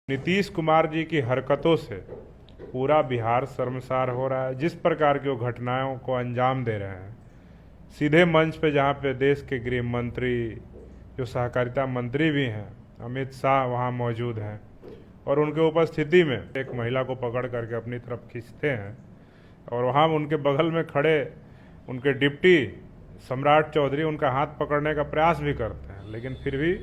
नीतीश कुमार जी की हरकतों से पूरा बिहार शर्मसार हो रहा है। जिस प्रकार की वो घटनाओं को अंजाम दे रहे हैं, सीधे मंच पे जहाँ पे देश के गृह मंत्री, जो सहकारिता मंत्री भी हैं, अमित शाह वहाँ मौजूद हैं और उनके उपस्थिति में एक महिला को पकड़ करके अपनी तरफ खींचते हैं और वहाँ उनके बगल में खड़े उनके डिप्टी सम्राट चौधरी उनका हाथ पकड़ने का प्रयास भी करते हैं, लेकिन फिर भी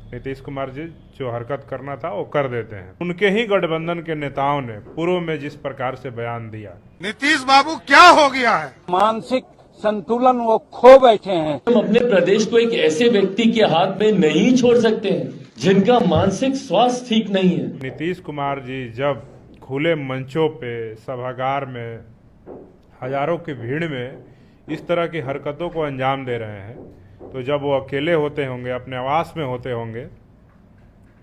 नीतीश कुमार जी जो हरकत करना था वो कर देते हैं। उनके ही गठबंधन के नेताओं ने पूर्व में जिस प्रकार से बयान दिया, नीतीश बाबू क्या हो गया है, मानसिक संतुलन वो खो बैठे हैं। हम अपने प्रदेश को एक ऐसे व्यक्ति के हाथ में नहीं छोड़ सकते हैं जिनका मानसिक स्वास्थ्य ठीक नहीं है। नीतीश कुमार जी जब खुले मंचों पे, सभागार में, हजारों की भीड़ में इस तरह की हरकतों को अंजाम दे रहे हैं, तो जब वो अकेले होते होंगे, अपने आवास में होते होंगे,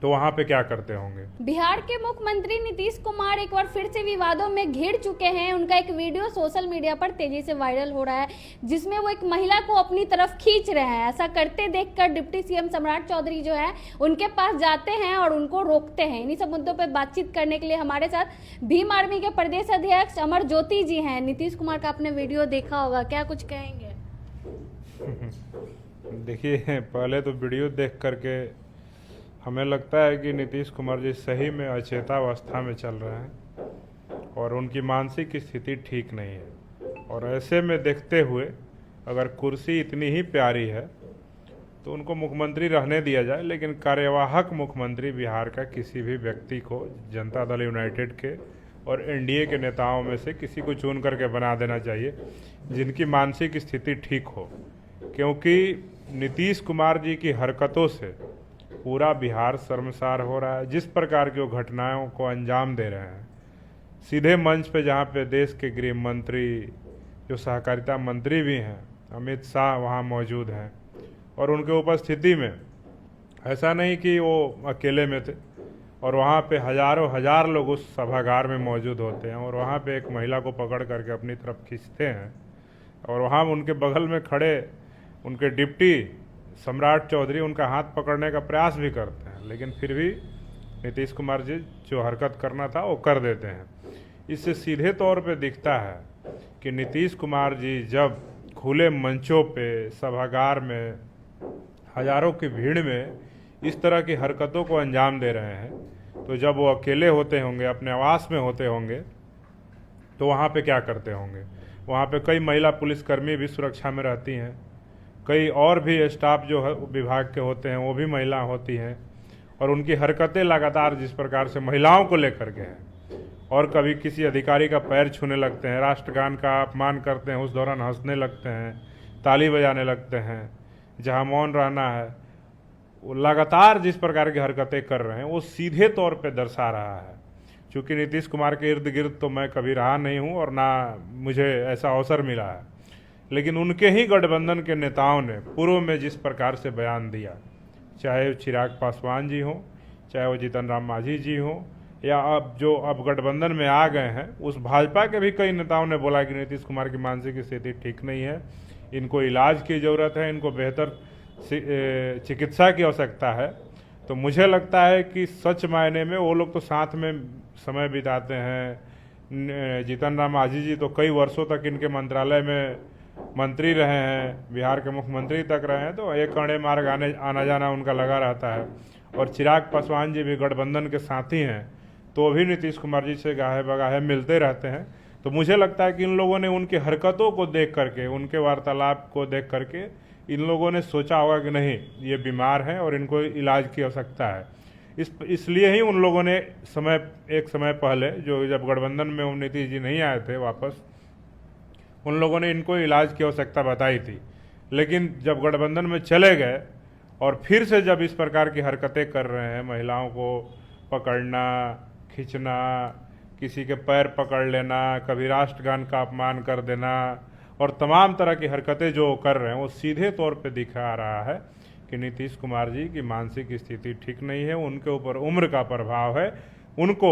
तो वहाँ पे क्या करते होंगे। बिहार के मुख्यमंत्री नीतीश कुमार एक बार फिर से विवादों में घिर चुके हैं। उनका एक वीडियो सोशल मीडिया पर तेजी से वायरल हो रहा है, जिसमें वो एक महिला को अपनी तरफ खींच रहे हैं। ऐसा करते देखकर डिप्टी सीएम सम्राट चौधरी जो है उनके पास जाते हैं और उनको रोकते हैं। इन्हीं सब मुद्दों पर बातचीत करने के लिए हमारे साथ भीम आर्मी के प्रदेश अध्यक्ष अमर ज्योति जी हैं। नीतीश कुमार का आपने वीडियो देखा होगा, क्या कुछ कहेंगे? देखिए, पहले तो वीडियो देख करके हमें लगता है कि नीतीश कुमार जी सही में अचेतावस्था में चल रहे हैं और उनकी मानसिक स्थिति ठीक नहीं है। और ऐसे में देखते हुए अगर कुर्सी इतनी ही प्यारी है तो उनको मुख्यमंत्री रहने दिया जाए, लेकिन कार्यवाहक मुख्यमंत्री बिहार का किसी भी व्यक्ति को जनता दल यूनाइटेड के और एनडीए के नेताओं में से किसी को चुन करके बना देना चाहिए जिनकी मानसिक स्थिति ठीक हो, क्योंकि नीतीश कुमार जी की हरकतों से पूरा बिहार शर्मसार हो रहा है। जिस प्रकार की वो घटनाओं को अंजाम दे रहे हैं, सीधे मंच पे जहाँ पे देश के गृह मंत्री, जो सहकारिता मंत्री भी हैं, अमित शाह वहाँ मौजूद हैं और उनके उपस्थिति में, ऐसा नहीं कि वो अकेले में थे, और वहाँ पे हजारों हजार लोग उस सभागार में मौजूद होते हैं और वहाँ पे एक महिला को पकड़ करके अपनी तरफ खींचते हैं और वहाँ उनके बगल में खड़े उनके डिप्टी सम्राट चौधरी उनका हाथ पकड़ने का प्रयास भी करते हैं, लेकिन फिर भी नीतीश कुमार जी जो हरकत करना था वो कर देते हैं। इससे सीधे तौर पे दिखता है कि नीतीश कुमार जी जब खुले मंचों पे, सभागार में, हजारों की भीड़ में इस तरह की हरकतों को अंजाम दे रहे हैं, तो जब वो अकेले होते होंगे, अपने आवास में होते होंगे, तो वहाँ पे क्या करते होंगे। वहाँ पे कई महिला पुलिसकर्मी भी सुरक्षा में रहती हैं, कई और भी स्टाफ जो है विभाग के होते हैं वो भी महिला होती हैं, और उनकी हरकतें लगातार जिस प्रकार से महिलाओं को लेकर के हैं, और कभी किसी अधिकारी का पैर छूने लगते हैं, राष्ट्रगान का अपमान करते हैं, उस दौरान हंसने लगते हैं, ताली बजाने लगते हैं, जहां मौन रहना है, वो लगातार जिस प्रकार की हरकतें कर रहे हैं वो सीधे तौर पे दर्शा रहा है। चूँकि नीतीश कुमार के इर्द गिर्द तो मैं कभी रहा नहीं हूँ और ना मुझे ऐसा अवसर मिला है, लेकिन उनके ही गठबंधन के नेताओं ने पूर्व में जिस प्रकार से बयान दिया, चाहे चिराग पासवान जी हों, चाहे वो जीतन राम मांझी जी हों, या अब गठबंधन में आ गए हैं उस भाजपा के भी कई नेताओं ने बोला कि नीतीश कुमार की मानसिक स्थिति ठीक नहीं है, इनको इलाज की ज़रूरत है, इनको बेहतर चिकित्सा की आवश्यकता है। तो मुझे लगता है कि सच मायने में वो लोग तो साथ में समय बिताते हैं। जीतन राम मांझी जी तो कई वर्षों तक इनके मंत्रालय में मंत्री रहे हैं, बिहार के मुख्यमंत्री तक रहे हैं, तो एक कड़े मार्ग आना जाना उनका लगा रहता है। और चिराग पासवान जी भी गठबंधन के साथी हैं, तो भी नीतीश कुमार जी से गाहे बगाहे मिलते रहते हैं। तो मुझे लगता है कि इन लोगों ने उनकी हरकतों को देख करके, उनके वार्तालाप को देख करके इन लोगों ने सोचा होगा कि नहीं, ये बीमार हैं और इनको इलाज की आवश्यकता है। इसलिए ही उन लोगों ने एक समय पहले, जो जब गठबंधन में नीतीश जी नहीं आए थे वापस, उन लोगों ने इनको इलाज की आवश्यकता बताई थी। लेकिन जब गठबंधन में चले गए और फिर से जब इस प्रकार की हरकतें कर रहे हैं, महिलाओं को पकड़ना, खींचना, किसी के पैर पकड़ लेना, कभी राष्ट्रगान का अपमान कर देना, और तमाम तरह की हरकतें जो कर रहे हैं वो सीधे तौर पे दिखा रहा है कि नीतीश कुमार जी की मानसिक स्थिति ठीक नहीं है, उनके ऊपर उम्र का प्रभाव है। उनको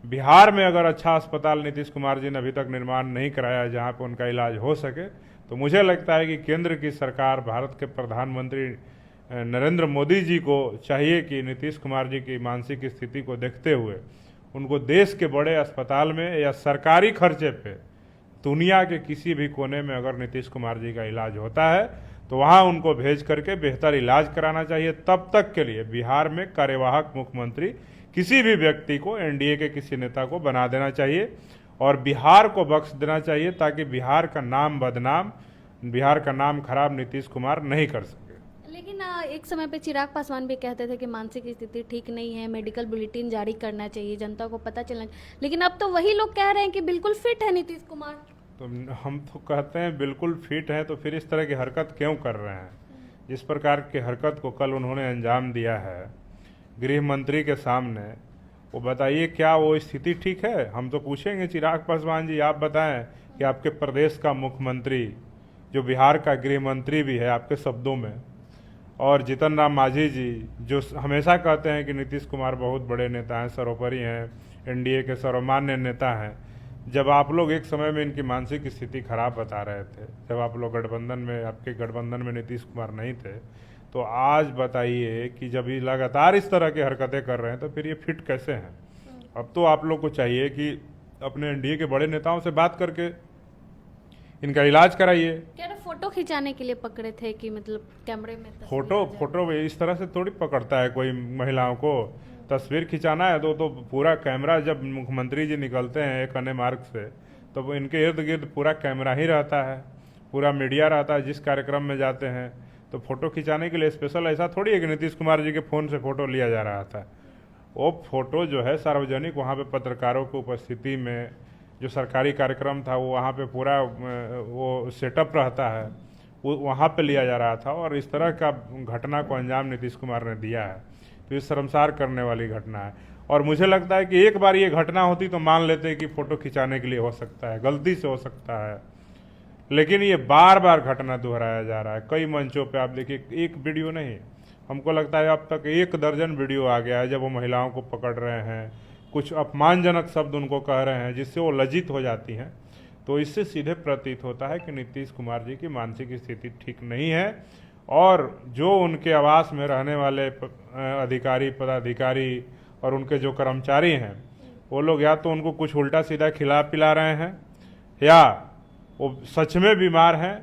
बिहार में अगर अच्छा अस्पताल नीतीश कुमार जी ने अभी तक निर्माण नहीं कराया जहां पे उनका इलाज हो सके, तो मुझे लगता है कि केंद्र की सरकार, भारत के प्रधानमंत्री नरेंद्र मोदी जी को चाहिए कि नीतीश कुमार जी की मानसिक स्थिति को देखते हुए उनको देश के बड़े अस्पताल में या सरकारी खर्चे पे दुनिया के किसी भी कोने में अगर नीतीश कुमार जी का इलाज होता है तो वहाँ उनको भेज करके बेहतर इलाज कराना चाहिए। तब तक के लिए बिहार में कार्यवाहक मुख्यमंत्री किसी भी व्यक्ति को, एनडीए के किसी नेता को बना देना चाहिए और बिहार को बख्श देना चाहिए, ताकि बिहार का नाम बदनाम, बिहार का नाम खराब नीतीश कुमार नहीं कर सके। लेकिन एक समय पे चिराग पासवान भी कहते थे कि मानसिक स्थिति ठीक नहीं है, मेडिकल बुलेटिन जारी करना चाहिए, जनता को पता चलना चाहिए। लेकिन अब तो वही लोग कह रहे हैं कि बिल्कुल फिट है नीतीश कुमार। तो हम तो कहते हैं बिल्कुल फिट है, तो फिर इस तरह की हरकत क्यों कर रहे हैं? जिस प्रकार की हरकत को कल उन्होंने अंजाम दिया है गृह मंत्री के सामने, वो बताइए क्या वो स्थिति ठीक है? हम तो पूछेंगे चिराग पासवान जी, आप बताएं कि आपके प्रदेश का मुख्यमंत्री जो बिहार का गृह मंत्री भी है आपके शब्दों में, और जीतन राम मांझी जी जो हमेशा कहते हैं कि नीतीश कुमार बहुत बड़े नेता हैं, सर्वोपरि हैं, एनडीए के सर्वमान्य नेता हैं, जब आप लोग एक समय में इनकी मानसिक स्थिति खराब बता रहे थे, जब आप लोग गठबंधन में, आपके गठबंधन में नीतीश कुमार नहीं थे, तो आज बताइए कि जब ये लगातार इस तरह की हरकतें कर रहे हैं तो फिर ये फिट कैसे हैं? अब तो आप लोग को चाहिए कि अपने एनडीए के बड़े नेताओं से बात करके इनका इलाज कराइए। कह रहे फोटो खिंचाने के लिए पकड़े थे कि मतलब कैमरे में फोटो इस तरह से थोड़ी पकड़ता है कोई महिलाओं को। तस्वीर खिंचाना है तो पूरा कैमरा, जब मुख्यमंत्री जी निकलते हैं एक अन्य मार्ग से तो इनके इर्द गिर्द पूरा कैमरा ही रहता है, पूरा मीडिया रहता है। जिस कार्यक्रम में जाते हैं तो फोटो खिंचाने के लिए स्पेशल ऐसा थोड़ी है कि नीतीश कुमार जी के फ़ोन से फ़ोटो लिया जा रहा था। वो फोटो जो है सार्वजनिक, वहाँ पे पत्रकारों की उपस्थिति में जो सरकारी कार्यक्रम था वो वहाँ पे पूरा वो सेटअप रहता है, वो वहाँ पे लिया जा रहा था। और इस तरह का घटना को अंजाम नीतीश कुमार ने दिया है तो ये शर्मसार करने वाली घटना है। और मुझे लगता है कि एक बार ये घटना होती तो मान लेते कि फ़ोटो खिंचाने के लिए हो सकता है, गलती से हो सकता है, लेकिन ये बार बार घटना दोहराया जा रहा है। कई मंचों पे आप देखिए, एक वीडियो नहीं, हमको लगता है अब तक 1 दर्जन वीडियो आ गया है जब वो महिलाओं को पकड़ रहे हैं, कुछ अपमानजनक शब्द उनको कह रहे हैं जिससे वो लज्जित हो जाती हैं। तो इससे सीधे प्रतीत होता है कि नीतीश कुमार जी की मानसिक स्थिति ठीक नहीं है। और जो उनके आवास में रहने वाले अधिकारी, पदाधिकारी और उनके जो कर्मचारी हैं, वो लोग या तो उनको कुछ उल्टा सीधा खिला पिला रहे हैं या वो सच में बीमार हैं,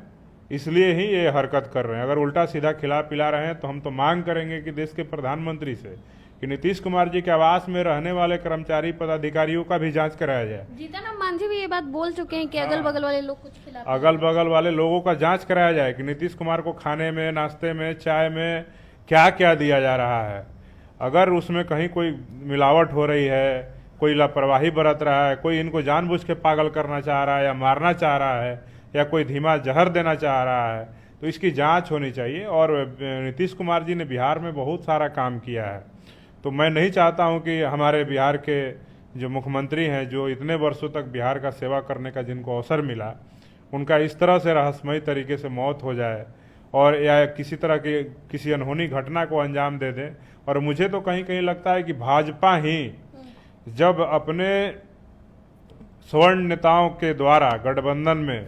इसलिए ही ये हरकत कर रहे हैं। अगर उल्टा सीधा खिला पिला रहे हैं तो हम तो मांग करेंगे कि देश के प्रधानमंत्री से कि नीतीश कुमार जी के आवास में रहने वाले कर्मचारी, पदाधिकारियों का भी जांच कराया जाए। जीतन राम मांझी भी ये बात बोल चुके हैं कि अगल बगल वाले लोग कुछ खिला, अगल बगल वाले लोगों का जांच कराया जाए कि नीतीश कुमार को खाने में, नाश्ते में, चाय में क्या क्या दिया जा रहा है। अगर उसमें कहीं कोई मिलावट हो रही है, कोई लापरवाही बरत रहा है, कोई इनको जानबूझ के पागल करना चाह रहा है या मारना चाह रहा है या कोई धीमा जहर देना चाह रहा है, तो इसकी जांच होनी चाहिए। और नीतीश कुमार जी ने बिहार में बहुत सारा काम किया है, तो मैं नहीं चाहता हूं कि हमारे बिहार के जो मुख्यमंत्री हैं, जो इतने वर्षों तक बिहार का सेवा करने का जिनको अवसर मिला, उनका इस तरह से रहस्यमयी तरीके से मौत हो जाए और या किसी तरह की किसी अनहोनी घटना को अंजाम दे दें। और मुझे तो कहीं कहीं लगता है कि भाजपा ही जब अपने स्वर्ण नेताओं के द्वारा गठबंधन में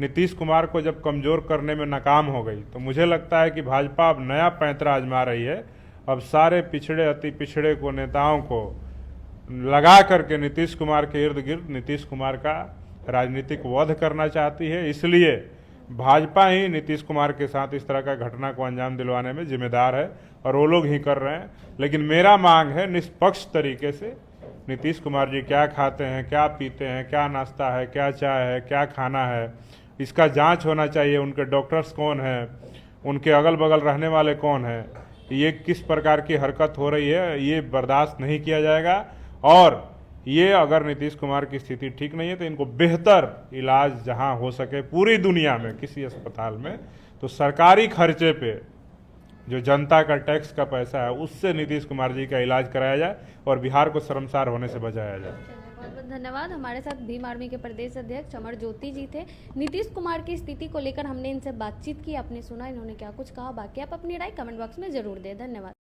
नीतीश कुमार को जब कमज़ोर करने में नाकाम हो गई, तो मुझे लगता है कि भाजपा अब नया पैंतरा आजमा रही है। अब सारे पिछड़े, अति पिछड़े को, नेताओं को लगा करके नीतीश कुमार के इर्द गिर्द नीतीश कुमार का राजनीतिक वध करना चाहती है। इसलिए भाजपा ही नीतीश कुमार के साथ इस तरह का घटना को अंजाम दिलवाने में जिम्मेदार है और वो लोग ही कर रहे हैं। लेकिन मेरा मांग है निष्पक्ष तरीके से नीतीश कुमार जी क्या खाते हैं, क्या पीते हैं, क्या नाश्ता है, क्या चाय है, क्या खाना है, इसका जांच होना चाहिए। उनके डॉक्टर्स कौन हैं, उनके अगल बगल रहने वाले कौन हैं, ये किस प्रकार की हरकत हो रही है, ये बर्दाश्त नहीं किया जाएगा। और ये अगर नीतीश कुमार की स्थिति ठीक नहीं है तो इनको बेहतर इलाज जहां हो सके पूरी दुनिया में किसी अस्पताल में, तो सरकारी खर्चे पे जो जनता का टैक्स का पैसा है उससे नीतीश कुमार जी का इलाज कराया जाए और बिहार को शर्मसार होने से बचाया जाए। बहुत बहुत धन्यवाद। हमारे साथ भीम आर्मी के प्रदेश अध्यक्ष अमर ज्योति जी थे। नीतीश कुमार की स्थिति को लेकर हमने इनसे बातचीत की, आपने सुना इन्होंने क्या कुछ कहा। बाकी आप अपनी राय कमेंट बॉक्स में जरूर दें। धन्यवाद।